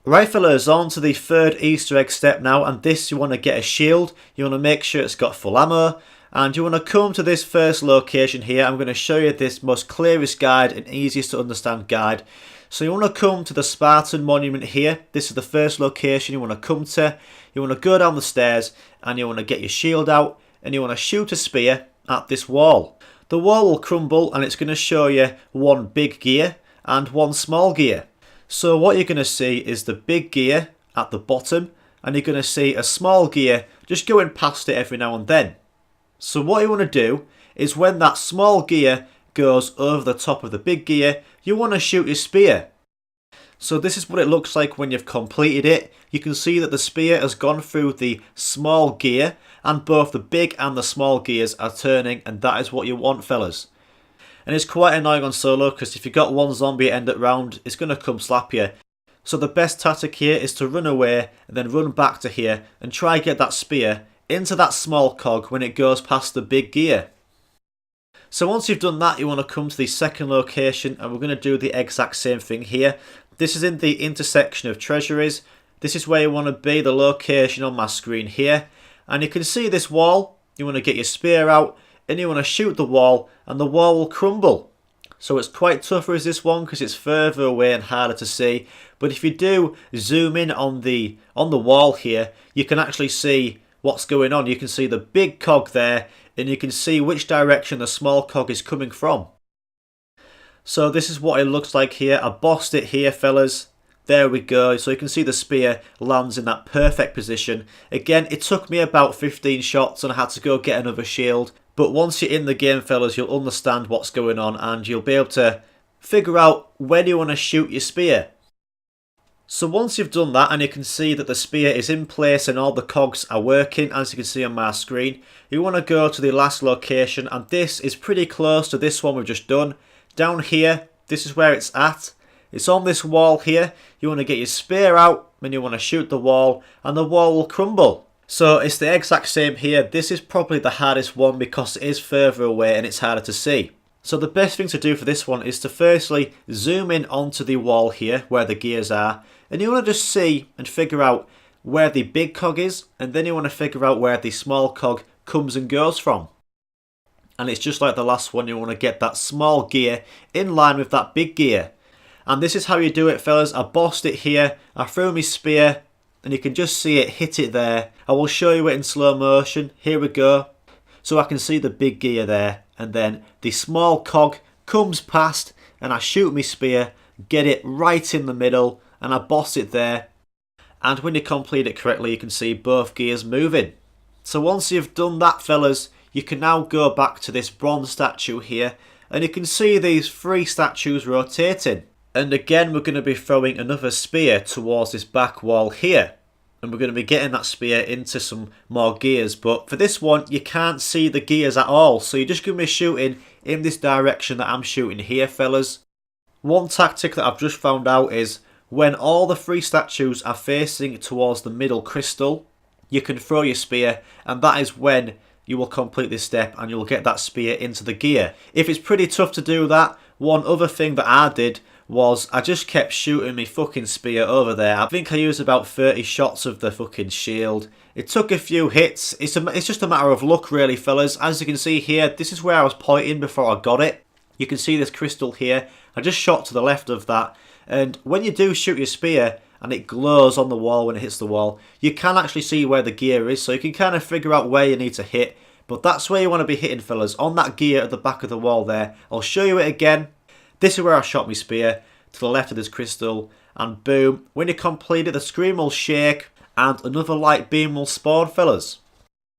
Right fellas, on to the third Easter egg step now, and this you want to get a shield, you want to make sure it's got full ammo, and you want to come to this first location here. I'm going to show you this most clearest guide and easiest to understand guide. So you want to come to the Spartan monument here. This is the first location you want to come to. You want to go down the stairs and you want to get your shield out and you want to shoot a spear at this wall. The wall will crumble and it's going to show you one big gear and one small gear. So what you're going to see is the big gear at the bottom and you're going to see a small gear just going past it every now and then. So what you want to do is when that small gear goes over the top of the big gear, you want to shoot your spear. So this is what it looks like when you've completed it. You can see that the spear has gone through the small gear and both the big and the small gears are turning, and that is what you want, fellas. And it's quite annoying on solo because if you've got one zombie at end of round, it's going to come slap you. So the best tactic here is to run away and then run back to here and try get that spear into that small cog when it goes past the big gear. So once you've done that, you want to come to the second location and we're going to do the exact same thing here. This is in the intersection of treasuries. This is where you want to be, the location on my screen here. And you can see this wall. You want to get your spear out and you want to shoot the wall and the wall will crumble. So it's quite tougher as this one because it's further away and harder to see. But if you do zoom in on the wall here, you can actually see what's going on. You can see the big cog there and you can see which direction the small cog is coming from. So this is what it looks like here. I bossed it here, fellas. There we go. So you can see the spear lands in that perfect position. Again, it took me about 15 shots and I had to go get another shield. But once you're in the game, fellas, you'll understand what's going on and you'll be able to figure out when you want to shoot your spear. So once you've done that and you can see that the spear is in place and all the cogs are working, as you can see on my screen, you want to go to the last location, and this is pretty close to this one we've just done. Down here, this is where it's at. It's on this wall here. You want to get your spear out and you want to shoot the wall and the wall will crumble. So it's the exact same here. This is probably the hardest one because it is further away and it's harder to see. So the best thing to do for this one is to firstly zoom in onto the wall here where the gears are, and you want to just see and figure out where the big cog is, and then you want to figure out where the small cog comes and goes from. And it's just like the last one, you want to get that small gear in line with that big gear. And this is how you do it, fellas. I bossed it here, I threw my spear and you can just see it hit it there. I will show you it in slow motion. Here we go. So I can see the big gear there and then the small cog comes past and I shoot my spear, get it right in the middle and I boss it there. And when you complete it correctly, you can see both gears moving. So once you've done that, fellas, you can now go back to this bronze statue here and you can see these three statues rotating. And again, we're going to be throwing another spear towards this back wall here. And we're going to be getting that spear into some more gears. But for this one, you can't see the gears at all. So you're just going to be shooting in this direction that I'm shooting here, fellas. One tactic that I've just found out is when all the three statues are facing towards the middle crystal, you can throw your spear. And that is when you will complete this step and you'll get that spear into the gear. If it's pretty tough to do that, one other thing that I did was I just kept shooting my fucking spear over there. I think I used about 30 shots of the fucking shield. It took a few hits. It's just a matter of luck really, fellas. As you can see here, this is where I was pointing before I got it. You can see this crystal here. I just shot to the left of that. And when you do shoot your spear and it glows on the wall when it hits the wall, you can actually see where the gear is. So you can kind of figure out where you need to hit. But that's where you want to be hitting, fellas. On that gear at the back of the wall there. I'll show you it again. This is where I shot my spear, to the left of this crystal, and boom, when you complete it, the screen will shake and another light beam will spawn, fellas.